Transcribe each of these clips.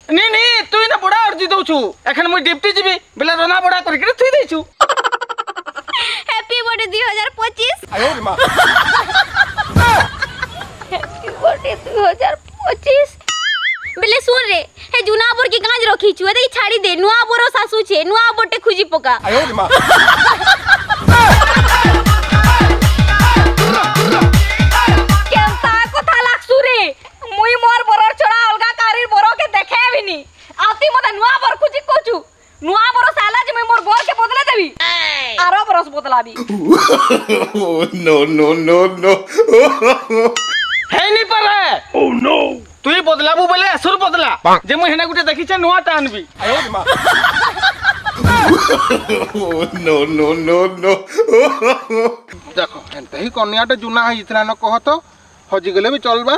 नी नी तू ना बड़ा अर्जी दउछु एखन मुई डिप्टी जीबी बेला रना बड़ा करके थुई देछु। Happy birthday 2025। आयो रे मां। Happy birthday 2025। बेले सुन रे हे जुना बोर की गांज रखी छु एदे छाड़ी दे नुआ बोरो सासू छे नुआ बोटे खुजी पका। आयो रे मां। केमता कथा लागसु रे मुई मोर बोरर छोड़ा अलगा कारीर बोरो के देखे बिनी आती मते नुआ बोर खुजी कोचु नुआ बोरो साला जे मुई मोर बोर के बदले देबी आरो बरस बदलाबी। नो नो नो नो है नी पारे। ओह नो तू ही बदलाबू बोले असुर बदला जे मुई हेना गुटे देखि छ नुआ टानबी। आयो रे मां। नो नो नो नो देखो एंते ही कन्याटा जुना है इतना न कह तो हजी गले भी चलबा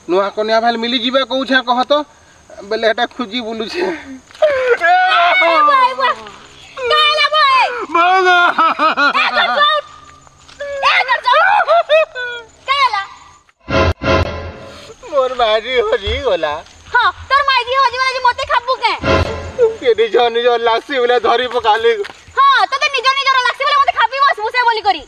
नुआ कन्या भाल मिली जीबे कहू छ कह तो बेले हेटा खुजी बुलु छ। भाई भाई काला भाई बागा एकर जाऊ काला मोर बाजी हजी गला। हां तोर माईजी होजी वाला जे मते खाबू के के निज निज लासी बोले धरी पकाली। हां तो निज निज लागसी बोले मते खाबी बस मुसे बोली करी।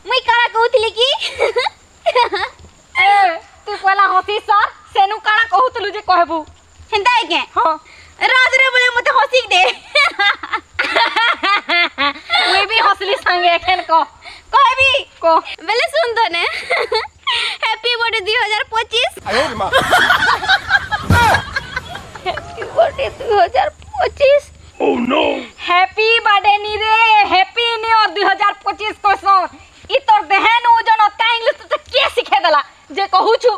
मुई काला कहउतली की तू पहला हंसी सर सेनु काला कहउतलु जे कहबू हेंता के हां राज रे बोले मते हंसी दे मुई भी हंसली संगे एखन कहबी को बेले सुन तो ने हैप्पी बर्थडे 2025। आयो रे मां। Happy birthday 2025। Oh no happy birthday नी रे हैप्पी न्यू ईयर 2025 कोसो ई तोर देहन ओजन का इंग्लिश तो के सिखे दला जे कहू छु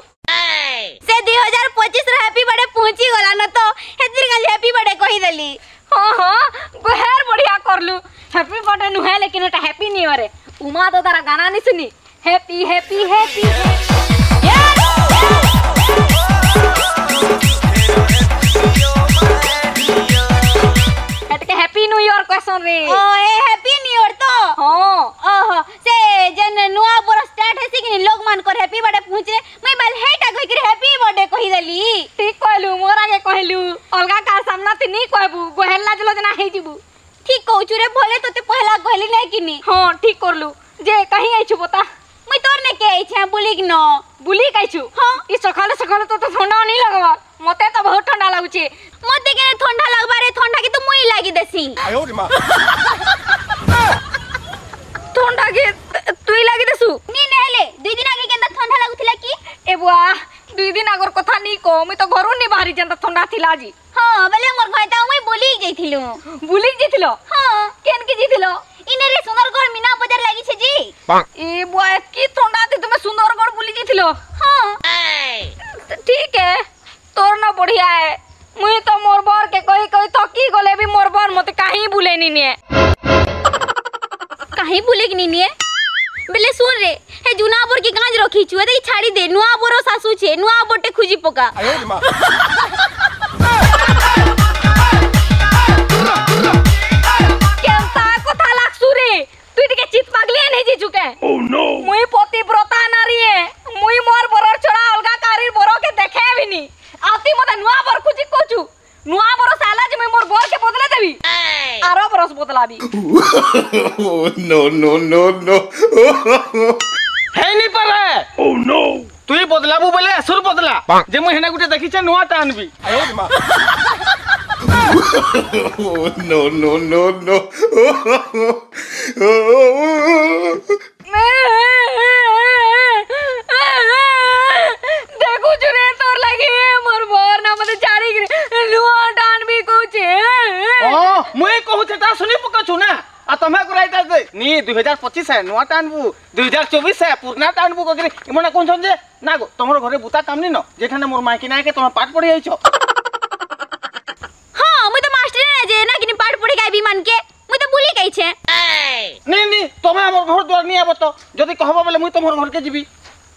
से 2025 रे हैप्पी बर्थडे पहुंची गला न तो हेतिर खाली हैप्पी बर्थडे कहि देली। हां हां बहर बढ़िया करलु हैप्पी बर्थडे नु है लेकिन एटा हैप्पी न्यू ईयर उमा तो तारा गाना नहीं सुनी happy happy happy happy new year question रे ओ ए हैप्पी न्यू ईयर तो हां ओहो से जन नुआ बोर स्टार्ट है कि लोग मान कर हैप्पी बर्थडे पहुंचे मैं बल हेटा कहि के हैप्पी बर्थडे कहि देली ठीक कहलु मोरा के कहलु अलगा का सामना ते नहीं कहबू गोहेला जलो जना हे जीबू ठीक कहू रे भले तो ते पहला कहली नहीं कि नहीं। हां ठीक करलु जे कहीं आइछु बता मैं तोर ने के आइछा बुली कि न बुली काइछु। हां ई सकाले सकाले तो ठंडा नहीं लगवा मते तो बहुत ठंडा लागुचे मते के ठंडा लगबा रे ठंडा की तो मुई लागी देसी। आयो रे मां। ठंडा के तुई लागी देसु नी नेले 2 दिन आगे केंदा ठंडा लागुथिला की ए बुआ 2 दिन आगर कथा नी को मैं तो घरु नी बाहरी जेंता ठंडा थिला जी। हां बेले मोर घायता मैं बुली जइथिलु बुली जइथिलो। हां केन के जइथिलो इने रे सुंदरगढ़ मीना बाजार लागी छे जी। ए बुआ की ठंडा थी तुमे सुंदरगढ़ बुली जइथिलो। हां ठीक है तोर ना बढ़िया है मुई तो मोर बर के कहि कहि थकी गले भी मोर बर मते काहे बुले नी ने काहे बुले कि नी ने बेले सुन रे हे जुना बोर की गांज रखी छु एदे छाड़ी दे नुआ बोरो सासू छे नुआ बोटे खुजी पका। आयो रे मां। केमता कथा लागसु रे तू टिके चित पागले नहीं जी चुके। ओह नो मुई पतिव्रता नारी है मुई मोर बोरर छोड़ा अलगा कारीर बोरो के देखे बिनी आती मते नुआ बोर खुजी कोचु नुआ बोरो साला जे मैं मोर बोर के बदले देबी आरो बरस बदलाबी। नो नो नो नो है नी पारे। ओह नो तू ही बदलाबू बोले असुर बदला जे मुई हेना गुटे देखि छ नुआ टानबी। आयो रे मां। Oh, no, no, no, no. देखु रे तोर लगे मोर मोर ना मते चारी लुआ डान भी कहूचे मुई कहू छेटा सुनी पका छु ना आ तमे को राइट दे नी 2025 है नुआ टानबू 2024 है पुरना टानबू कगरे इमना कोन छन जे ना गो तमरो घरे बुता काम नी न जेठाने मोर माई की ना के तमे पाठ पढ़ी आइछो हां मु तो मास्टर ना जे ना कि पाठ पढ़ी गाय विमान के मु तो भूली गई छे नी नी तमे हमर घर द्वार नी आबो तो जदी कहबो बोले मुई तमर घर के जीबी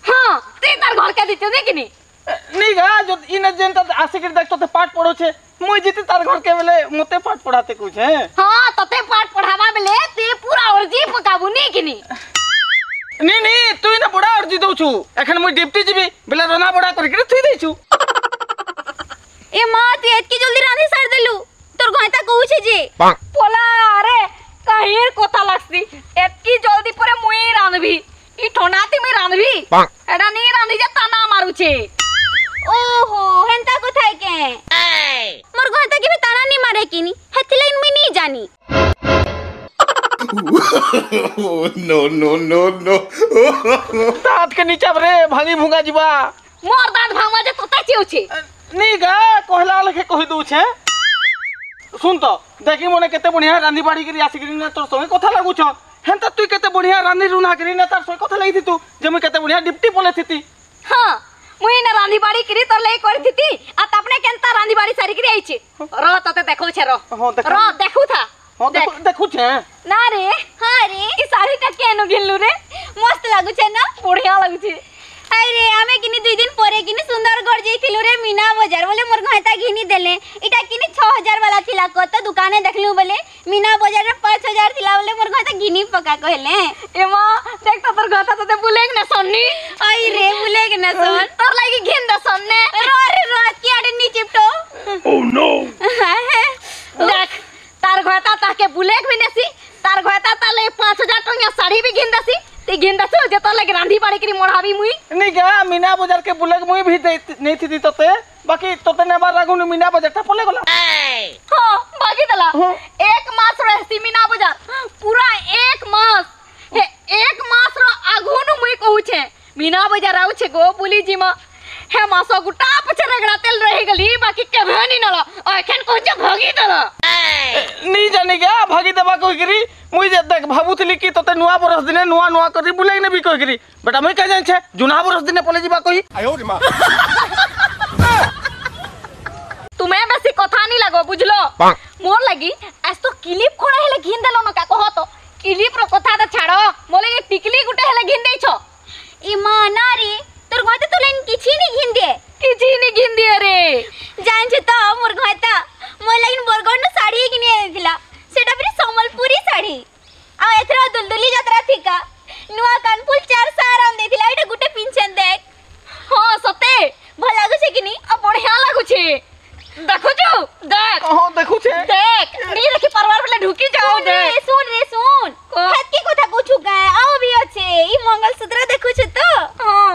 हां ते तार घर के दिते देखनी नी गा जो इन जेंता आसे के देख तो पाठ पढ़ो छे मुई जीती तार घर के बेले मते पाठ पढ़ाते कुछ है हां तते पाठ पढ़ावा बेले ते पूरा अर्जी पकाबू नी कि नी नी नी तू ना बड़ा अर्जी दउ छु एखन मुई डिप्टी जीबी बेले रना बड़ा करके थुई दे छु ए मां तू एतकी जल्दी रांधी सर देलु तोर घंटा कहू छे जे पोला अरे काहेर कोथा लागसी एतकी जल्दी परे मुई रांधबी ई ठोनाती में रांधबी एडा नी रांधी जे ताना मारू छे ओहो हेंता कोथाय के मोर घंटा के भी ताना नी मारे किनी हेती लाइन में नी जानी Oh, no, no, no, no. दांत के नीचे रे भांगी भुंगा जीवा मोर दांत भांगवा जे तोता चिउ छे नी गा कहला लेखे कहि दउ छे सुन तो देखी मने केते बढ़िया रांधी बाड़ी करी आसी करी ना तोर संगे कथा लागु छ हेंता तू केते बढ़िया रांधी रुना करी ना तार संगे कथा लागि तू जे मैं केते बढ़िया डिप्टी बोले थी हां मुई ना रांधी बाड़ी करी तोर ले करथि ती आ तपने केनता रांधी बाड़ी सारी करी आइ छे रो तते देखौ छे रो देखू था हां देखू छे ना रे हां रे ई साड़ी टा केनो गिनलु रे मस्त लागु छे ना बढ़िया लागु छे अरे आमे किनी 2 दिन परे किनी सुंदर घर जइथिलु रे मीना बाजार बोले मोर घाटा घिनी देले इटा किनी 6000 वाला थिला कत दुकाने देखलु बोले मीना बाजार रे 5000 थिला बोले मोर घाटा घिनी पका कहले ए मां देख तो तोर घाटा तते बुलेग ना सन्नी आई रे बुलेग ना सन तोर लागि घिन द सन्ने रो रे रो की आडे नी चिपटो Oh, no. देख तार घाटा ताके बुलेग भी नसी तार घाटा ताले 5000 टंका साड़ी भी घिन दसी ते घिन दसो जे तो लगे रांधी बाड़ी करी मोड़ावी मुई नी गा मीना बाजार के बुलेग मुई भी नहीं थी तते बाकी तते ने बार रागुन मीना बाजार ता पले गला हां बाकी दला एक मास रहसी मीना बाजार पूरा एक मास हे एक मास रो आगुनु मुई कहू छे मीना बाजार आउ छे गो बुली जी मा हे मासो गुटा पछ रगड़ा तेल रही गली बाकी केभे नी नला एखन कहू छे भागी दला नी जाने गा भागी देबा कोई करी मुई जे देख भाबुथली की तते नुआ बरस दिने नुआ नुआ करी बुलेग ने भी कोई करी बेटा मुई कह जान छे जुना बरस दिने पले जीबा कोई तुम्हें बेसी कथा नी लगो बुझलो मोर लगी आज तो क्लिप खोड़ा हेले घिन देलो न का कहो तो क्लिप रो कथा त छाड़ो मोले के टिकली गुटे हेले घिन देई छो ई मां नारी तोर घाते तो लेन किछि नी घिन दे किछि नी घिन दे रे जान छ तो मोर घाता मोर लाइन बरगड न साड़ी किने दिला सेटा फिर संबलपुरी साड़ी आ एथरा दुलदुली यात्रा थिका नुआ कानपुर 4 साराम देथिला एटा गुटे पिंचन देख हां सते भल लागु छे कि नी आ बढ़िया लागु छे देखो जो देख हां देखु छे देख नी देखि परवार वाला ढुकी जाओ दे सुन हेत की कथा कुछु का आओ भी अच्छे ई मंगलसूत्र देखु छ तो हां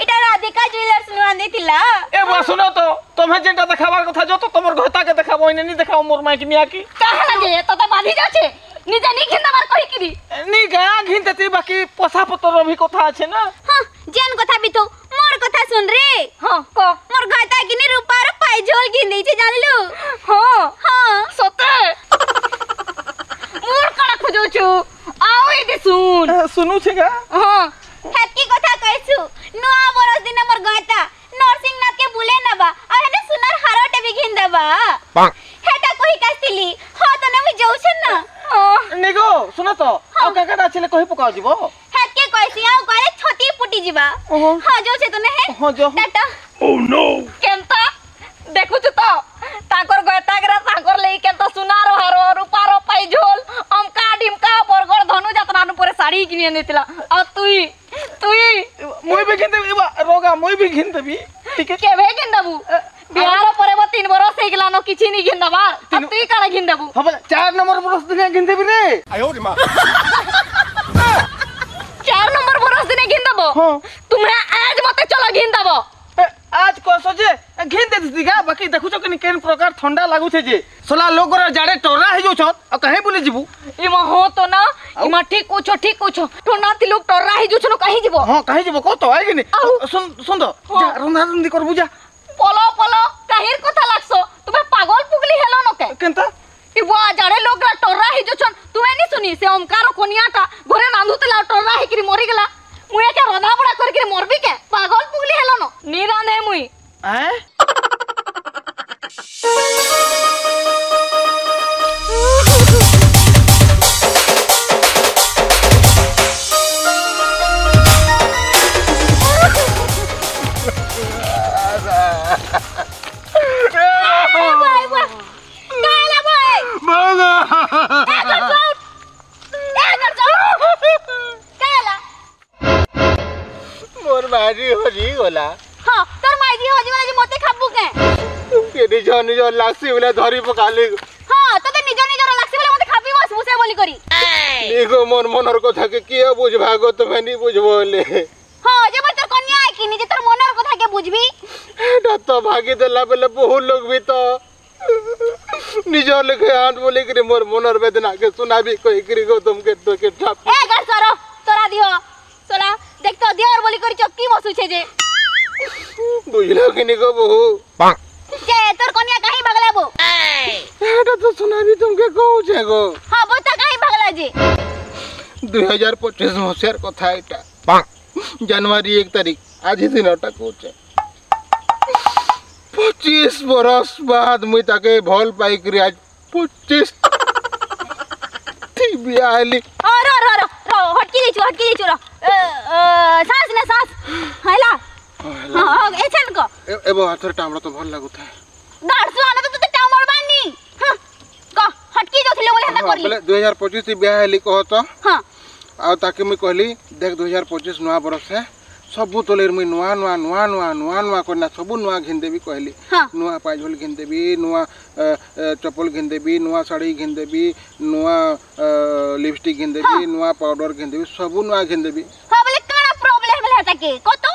एटा राधिका ज्वेलर्स नु आंदी थिला ए बा सुनो तो तुम्हें जेटा देखाबार कथा जो तो तमर घता के देखाबो इने नी देखाओ मोर माई की मिया की कहाला जे तो बाधी जा छे नी जानी घिनबार कहि किरी नी गा घिनते बाकी पोसा पतर भी कथा আছে ना हां जेन कथा भी तो मोर कथा सुन रे हां को मोर घाटा किनी रूपार पाइजोल घिन देई छे जानलु हां हां सते मोर कला खोजो छु आओ इदे सुनु छे गा हां हेत की कथा कहसु नुआ बरस दिन मोर घाटा नरसिंह नाथ के बुले नबा आ हेने सुनर हारोटे भी घिन देबा हेटा कहि कास्तिली हां त न मु जाउ छ ना निगो सुनो तो आ काका आछले कहि पकाओ जीवो हेत के कहसी आ करे छती फुटी जीवा हां जाउ छ तने हे हां जो टाटा Oh, no. केनता देखु छ तो ताकर गयता गरा ताकर लेई केनता सुनार हारो रूपारो पाइझोल अमका डिमका बरगड़ धनु यात्रा नु परे साड़ी किने नेतिला आ तुई मुई भी घिन देबी रोगा मुई भी घिन देबी ठीक है केबे घिन देबू बिहार परे 3 बरस हे गेला न किछि नी घिन दबा तुई काला घिन देबू हम 4 नंबर बरस दिन घिन देबी रे 4 नंबर बरस दिन घिन दबो हां तुम्हे आज मते चलो घिन दबो आज कसो जे घेन दे दिगा बाकी देखु छ कि केन प्रकार ठंडा लागु छे जे सला लोगर जाड़े टोरा हे जो छ आ कहीं बोले जीबू इमा हो तो ना इमा ठीक कुछ ठंडा ती लोग टोरा ही जुछनो कहीं जीवो हां कहीं जीबो को तो आइ कि सुन सुन तो जा रंधा रंधी कर बुझा पलो काहिर कथा लागसो तुमे पागल पुगली हेलो न के केनता इ बुआ जाड़े लोग टोरा ही जुछन तुमे नि सुनी से ओमकार कोनियाटा घरे नांदुतला टोरा ही कि मरि गेला मुए के रंधा बड़ा कर के मरबी के पागल पुगली हेलो न नि रांधे मुई हैं मारी हजी गला हां तोर माईजी होजी वाला जी मते खाबू के निज लासी बोले धरी पकाली हां तो निज लासी बोले मते खाबी बस मुसे बोली करी देखो मन मनर कथा के किए बुझबा गो तुम्हें नहीं बुझबोले हां जे मत तोर कन्या है कि निजे तोर मनर कथा के बुझबी एटा तो भागी देला बेले बहुत लोग भी तो निज लेखे हाथ बोले कि मोर मनर वेदना के सुनाबी कोई करी गो तुमके तो के ठाप ए घर सरो तोरा दियो सोला देख तो दियोर बोली करी चक्की बसु छे जे बुझलो कि निको बहु जे तोर कन्या काहे भागला बो एटा तो सुनाबी तुमके कहू छे गो हां बता काहे भागला जे 2025 मसियार कथा एटा जनवरी 1 तारीख आज ही दिन अटा कहू छे 25 बरस बाद मुई ताके भल पाई करी आज 25 ठीक बिया आली रो हटकी देछु रो सांस ने सांस हैला हां एछन को एबो हाथर टामड़ा तो भल लागु था गाड़सु आना तो ते टामड़ बानी को हटकी जो थिले बोले हता करली बोले 2025 बिया आली कह तो हां आ ताके मुई कहली देख 2025 नवा बरस है सबु तोलेर मुई नुआ करना सबु नुआ घिन देबी कहली नुआ पाइझोल घिन देबी नुआ चप्पल घिन देबी नुआ साड़ी घिन देबी नुआ लिपस्टिक घिन देबी नुआ पाउडर घिन देबी सबु नुआ घिन देबी हां बोले काना प्रॉब्लम भेल हता के को तो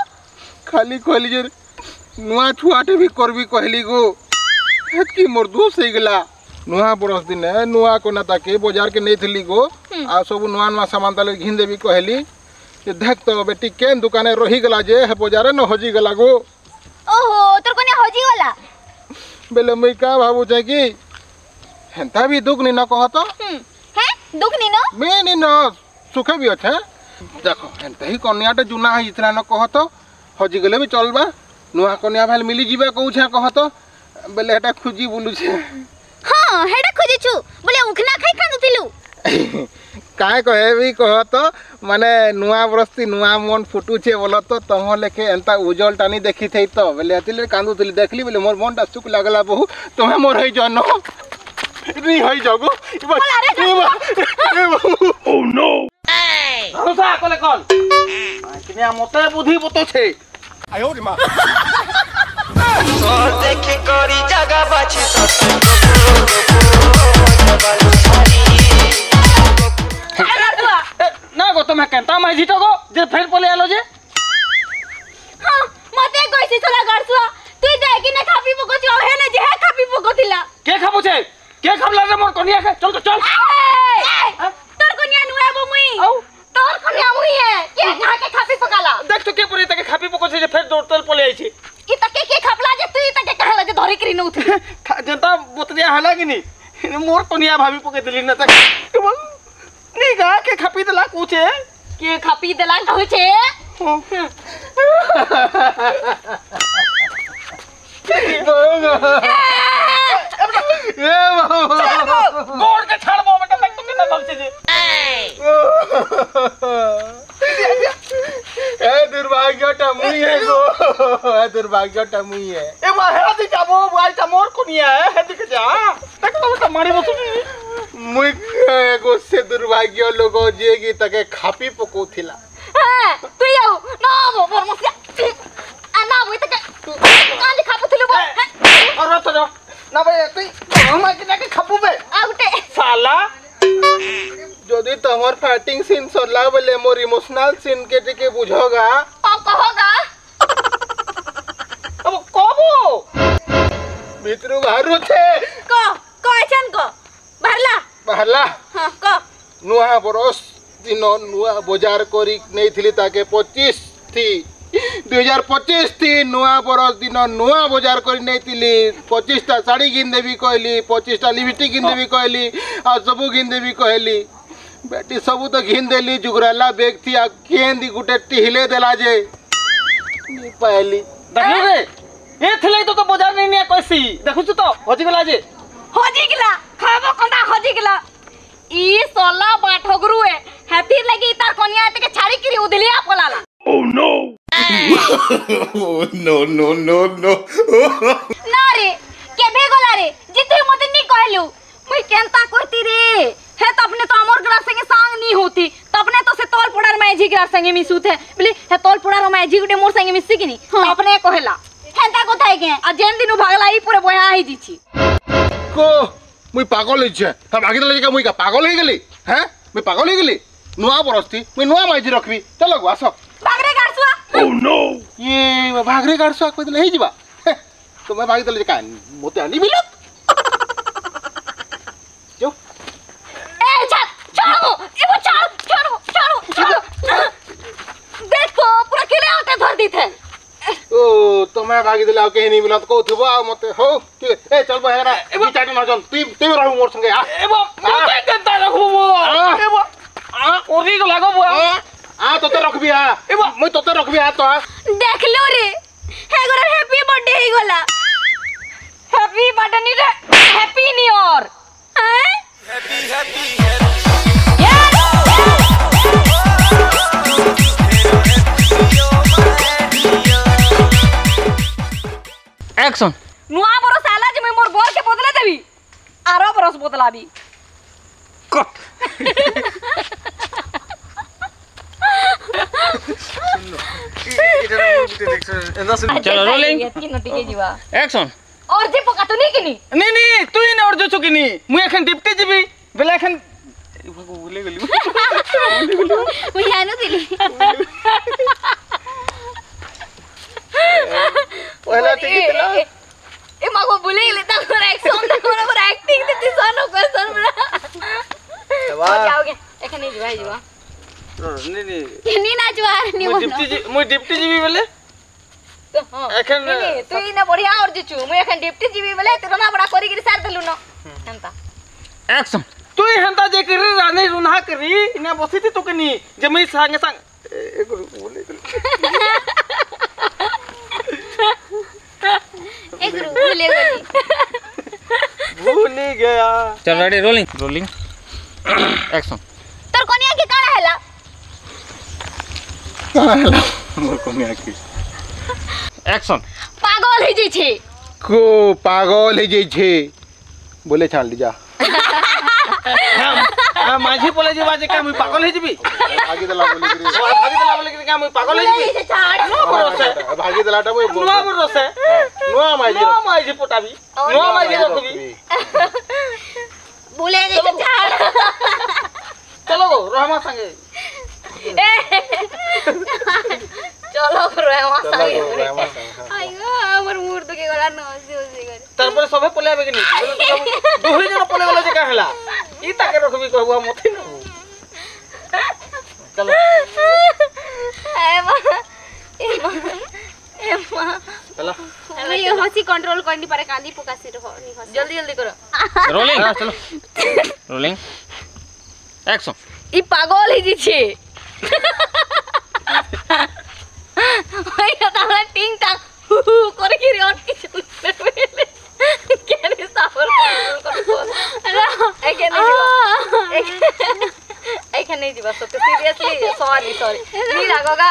खाली कहली जे नुआ छुआटे भी करबी कहली गो हेतकी मोर दोष हे गेला नुआ बरस दिन नुआ कोना ताके बाजार के नै थली गो आ सबु नुआ सामान ताले घिन देबी कहली ये देख तो बेटी केन दुकाने रही गला जे है बाजारे न होजी गला गो ओहो तोर कोने होजी गला बेले मई का भाबू छै कि हेंता भी दुख नि न कह तो हैं दुख नि न मैं नि न सुखे भी अछि देखो हेंता ही कन्याटे जुना है इतना न कह तो होजी गले भी चलबा नुआ कन्या भेल मिली जीबे कहू छै कह तो बेले हेटा खुजी बुलु छै हां हेटा खुजी छु बोले उखना खाई खानुतिलु काय कहे भी कह तो माने नुआ बरस्ती नुआ मन फुटू छे बोलो तो तम लेके एंता उजल टानी देखी थई तो बेले अतिले कांदू तली देखली बेले मोर मन सुख लागला बहु तुम्हें मोर हई जनो नी हई जगो Oh no! भरोसा कोले कॉल किने मते बुद्धि बतो छे आयो रे मां और देखे करी जगह बाछी ना गो तुम्हें केंता माइजी तो गो जे फेर पले आलो जे हां मते गइसी चला गड़सुआ तू देखि न खापी पको छ हे न जे खापी पको थिला के खाबो छे के खाबला रे मोर कनिया के चल तो चल तोर कन्या नुआ बो मुई तोर कन्या मुई है के कहा के खापी पकाला देख तो के पुरी तके खापी पको छे जे फेर दौड़ तल पले आई छे ई तके के खापला जे तू ई तके कहला जे धरी करी न उठ जनता बोतरिया हला कि नी मोर कनिया भाभी पके दिली न तक नी गा के खापी दला पूछे के खापी देला कहू छे ए बाबू गोड़ के छाड़ मोमेंट तक तो कितना चल छे जे ए दुर्भाग्यटा मुई है गो ए दुर्भाग्यटा मुई है ए बाहेरा दी जाबो आई त मोर कोनिया है हेदी के जा तक तो मारी बसु मुई एगो से दुर्भाग्य लोगो जे की तके खापी पको थिला तू यो ना मो मोर मसिया आ ना मुई तके काली खापु थिलु बो और तो जा ना भाई तू हम के खापु बे आ गुटे साला যদি তোমার ফাইটিং সিন সরলা বলে মোর ইমোশনাল সিন কে টিকে বুঝোগা ओ कहोगा बाहरु छे को अचन को बाहरला हां को नुआ बरस दिन नुआ बाजार करी नहीं थिली ताके 25 थी 2025 थी नुआ बरस दिन नुआ बाजार करी नहीं थिली 25 टा साड़ी गिन देबी कहली 25 टा लिपस्टिक गिन देबी कहली आ सबु गिन देबी कहली बेटी सबु तो घिन देली जुगराला बेग थी आ केंदी गुटे टिहिले देला जे नी पाइली देखलो रे ए थले तो बाजार नहीं निया कैसी देखु तो हजी गला जे हजी गेला खाबो कोना हजी गेला ई सोला बाठगरु है हैप्पी लगी तार कोनिया ते के छाड़ी किरी उदलिया पलाला Oh no! Oh no no no no! ना रे केबे गला रे जितु मते नी कहलु मुई केनता कहती रे हे तो अपने तो अमर ग्रास संगे सांग नी होती तो अपने तो से तोल पुडार मैजी ग्रास संगे मिसु थे बोले हे तोल पुडार मैजी गुटे मोर संगे मिसी किनी तो अपने कहला हेंता कोथाय के आ जेन दिनु भागला ई पूरे बया ही दिछि को मुई पागल हिचे हम आगे चले का मुई का पागल हो गेली हैं मुई पागल हो गेली नुआ बरसती मुई नुआ माइजी रखबी चलो गो आसो भागरे गाड़सुआ Oh no! ये भागरे गाड़सुआ कोइ नहीं जिबा तो मैं भागी चले का मोते आनी बिलत जो ए चल चलो ए चलो चलो देखो पूरा किले आते धर दी थे ओ तो मैं भागी दिला के नहीं मिलत को थबो आ मते हो ठीक ए चल बहेरा ई चाटी न चल तू रहू मोर संगे आ एबो मोते केता रखू मो एबो आ ओरी को लागो बो आ तो रखबी आ एबो मैं तो रखबी आ तो देख लो रे हे गोरा हैप्पी बर्थडे ही गोला हैप्पी बर्थडे नी रे हैप्पी न्यू ईयर हैं एक्शन नुआ बरस आला जे मैं मोर बोल के बदले देबी आरो बरस बदलाबी कट चलो रोलिंग एक्शन और जे पका तो नहीं किनी नहीं तू ही ना और जो चुकिनी मुई एखन डिप्टी जीबी बेला एखन भगो भूले गेली मुई आनो दिली पहला टिकट ला ए मागो भूले गेले ता तोरा एक्शन ता तोरा एक्टिंग ते सोनो क्वेश्चन बना वाह जाओगे एखन नहीं जीवा जीवा नहीं नी ना जुआर नी मुई डिप्टी जीबी बेले एखन तू ही ना बढ़िया और जिचू मैं एखन डिप्टी जीबी बेले तेरा ना बड़ा करी गिरी सार देलु न हंता एक्शन तू ही हंता जे करी रानी रुना करी इना बसी थी तो कनी जे मैं संग संग एक बोले एक भूले गली भूल गया चल रेडी रोलिंग एक्शन तोर कोनिया के काला हैला मोर कोनिया की एक्शन पागल हो जाइ छे को पागल हो जाइ छे बोले छाड़ ली जा हम माझी बोले जे बाजे का मुई पागल हो जीबी भागी दला बोले गिरी भागी दला बोले कि का मुई पागल हो जीबी छाड़ भागी दलाटा वो नुआ बरसे नुआ माइजी पोटाबी नुआ माइजी रखबी बोले जे छाड़ चलो रहमा संगे चलो रहमा संगे आइगो हमर मूड तो के गला नसी होसी करे तारपर सबे पले आबे कि नहीं दोही जन पले गला जे का हला ई ताके रखबी कहबो मथि न चलो चलो मैं ये हंसी कंट्रोल करनी पारे कांदी पुका से रहो नहीं हंस जल्दी करो रोलिंग चलो रोलिंग एक्शन ई पागल ही जी छे ओए ताला टिंग टांग करे कि और किछ उठले केने साफर कर एके नहीं जीवा सो सीरियसली सॉरी नहीं लागोगा